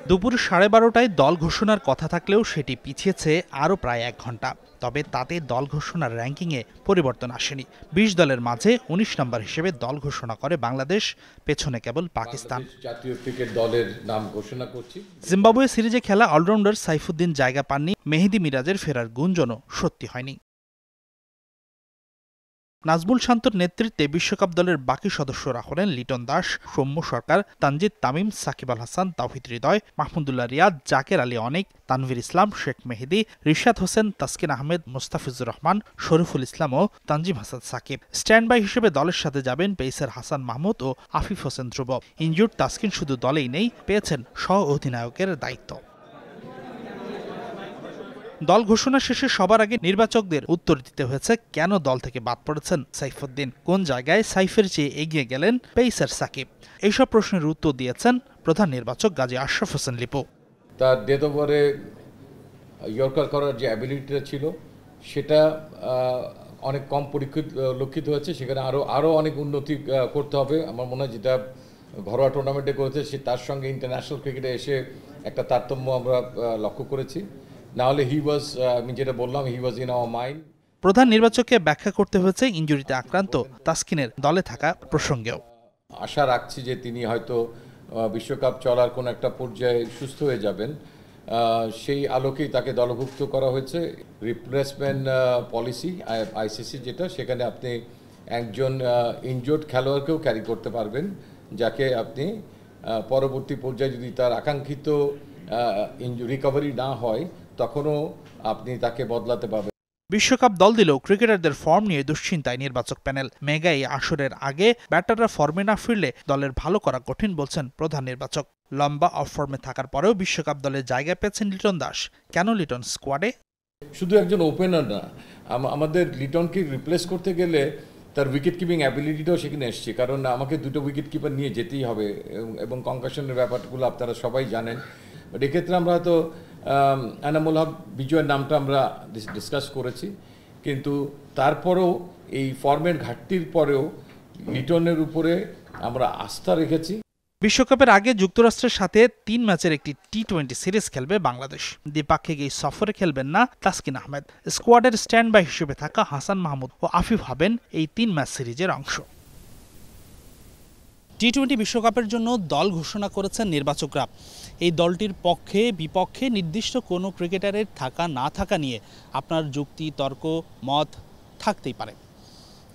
দুপুর 12:30টায় দল ঘোষণার কথা থাকলেও সেটি পিছিয়েছে আরও প্রায় 1 ঘণ্টা। তবে তাতে দল ঘোষণার র্যাঙ্কিংয়ে পরিবর্তন আসেনি। 20 দলের মাঝে 19 নম্বর হিসেবে দল ঘোষণা করে বাংলাদেশ, পেছনে কেবল পাকিস্তান। জাতীয় ক্রিকেট দলের নাম ঘোষণা করছি। জিম্বাবুয়ে সিরিজে খেলা অলরাউন্ডার সাইফুদ্দিন জায়গা পাননি, মেহেদী মিরাজের ফেরার গুঞ্জনও সত্যি হয়নি। নাজমুল শান্তর নেতৃত্বে বিশ্বকাপ দলের বাকি সদস্যরা হলেন লিটন দাস, সৌম্য সরকার, তানজিদ তামিম, সাকিব আল হাসান, তাওহিদ হৃদয়, মাহমুদুল্লাহ রিয়াদ, জাকের আলী অনিক, তানভীর ইসলাম, শেখ মেহেদী, রিশাদ হোসেন, তাসকিন আহমেদ, মোস্তাফিজুর রহমান, শরীফুল ইসলাম ও তানজিম হাসান সাকিব। স্ট্যান্ড বাই হিসেবে দলের সাথে যাবেন পেসার হাসান মাহমুদ ও আফিফ হোসেন ধ্রুব। ইনজুর্ড তাসকিন শুধু দলেই নেই, পেয়েছেন সহ অধিনায়কের দায়িত্ব। দল ঘোষণা শেষে সবার আগে নির্বাচকদের উত্তর দিতে হয়েছে কেন দল থেকে বাদ পড়েছেন সাইফুদ্দিন, কোন জায়গায় সাইফের চেয়ে এগিয়ে গেলেন পেসার সাকিব। এইসব প্রশ্নের উত্তর দিয়েছেন প্রধান নির্বাচক গাজী আশরাফ হোসেন লিপু। তার ডেথ ওভারে ইয়র্কার করার যে অ্যাবিলিটিটা ছিল সেটা অনেক কম লক্ষিত হয়েছে। সেখানে আরও অনেক উন্নতি করতে হবে। আমার মনে হয় যেটা ঘরোয়া টুর্নামেন্টে করেছে সে তার সঙ্গে ইন্টারন্যাশনাল ক্রিকেটে এসে একটা তারতম্য আমরা লক্ষ্য করেছি। নাহলে আমি যেটা বললাম, হি ওয়াজ ইন আওয়ার মাইন্ড। প্রধান নির্বাচককে ব্যাখ্যা করতে হয়েছে ইনজুরিতে আক্রান্ত তাসকিনের দলে থাকা প্রসঙ্গেও। আশা রাখছি যে তিনি হয়তো বিশ্বকাপ চলার কোনো একটা পর্যায়ে সুস্থ হয়ে যাবেন। সেই আলোকেই তাকে দলভুক্ত করা হয়েছে। রিপ্লেসমেন্ট পলিসি আইসিসি যেটা, সেখানে আপনি একজন ইনজুর্ড খেলোয়াড়কেও ক্যারি করতে পারবেন, যাকে আপনি পরবর্তী পর্যায়ে যদি তার আকাঙ্ক্ষিত রিকভারি না হয় তখনও আপনি তাকে বদলাতে পারবেন। বিশ্বকাপ দল দিলেও ক্রিকেটারদের ফর্ম নিয়ে দুশ্চিন্তায় নির্বাচক প্যানেল। মেগা এই আসরের আগে ব্যাটাররা ফর্মে না ফিরলে দলের ভালো করা কঠিন বলছেন প্রধান নির্বাচক। লম্বা অফ ফর্মে থাকার পরেও বিশ্বকাপ দলে জায়গা পেয়েছেন লিটন দাস। কেন লিটন স্কোয়াডে? শুধু একজন ওপেনার না, আমাদের লিটনকে রিপ্লেস করতে গেলে তার উইকেট কিপিং অ্যাবিলিটিটাও সেখানে এসছে, কারণ আমাকে দুটো উইকেট কিপার নিয়ে যেতেই হবে এবং কনকাশনের ব্যাপারগুলো আপনারা সবাই জানেন। বাট এক্ষেত্রে আমরা হয়তো এনামুল হক বিজয়ের নামটা আমরা ডিসকাস করেছি, কিন্তু তারপরেও এই ফর্মের ঘাটতির পরেও লিটনের উপরে আমরা আস্থা রেখেছি। বিশ্বকাপের আগে যুক্তরাষ্ট্রের সাথে 3 ম্যাচের একটি টি-20 সিরিজ খেলবে বাংলাদেশ। দ্বিপাক্ষিক এই সফরে খেলবেন না তাসকিন আহমেদ। স্কোয়াডের স্ট্যান্ড বাই হিসেবে থাকা হাসান মাহমুদ ও আফিফ হবেন এই 3 ম্যাচ সিরিজের অংশ। টি-20 বিশ্বকাপের জন্য দল ঘোষণা করেছেন নির্বাচকরা। এই দলটির পক্ষে বিপক্ষে নির্দিষ্ট কোনো ক্রিকেটারের থাকা না থাকা নিয়ে আপনার যুক্তি, তর্ক, মত থাকতেই পারে।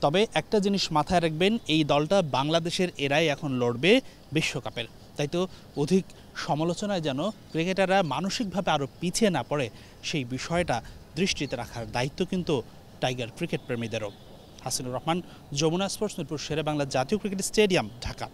তবে একটা জিনিস মাথায় রাখবেন, এই দলটা বাংলাদেশের এরাই এখন লড়বে বিশ্বকাপের। তাই তো অধিক সমালোচনায় যেন ক্রিকেটাররা মানসিকভাবে আরও পিছিয়ে না পড়ে সেই বিষয়টা দৃষ্টিতে রাখার দায়িত্ব কিন্তু টাইগার ক্রিকেট প্রেমীদেরও। হাসিনুর রহমান, যমুনা স্পোর্টস, মিরপুর শেরেবাংলা জাতীয় ক্রিকেট স্টেডিয়াম, ঢাকা।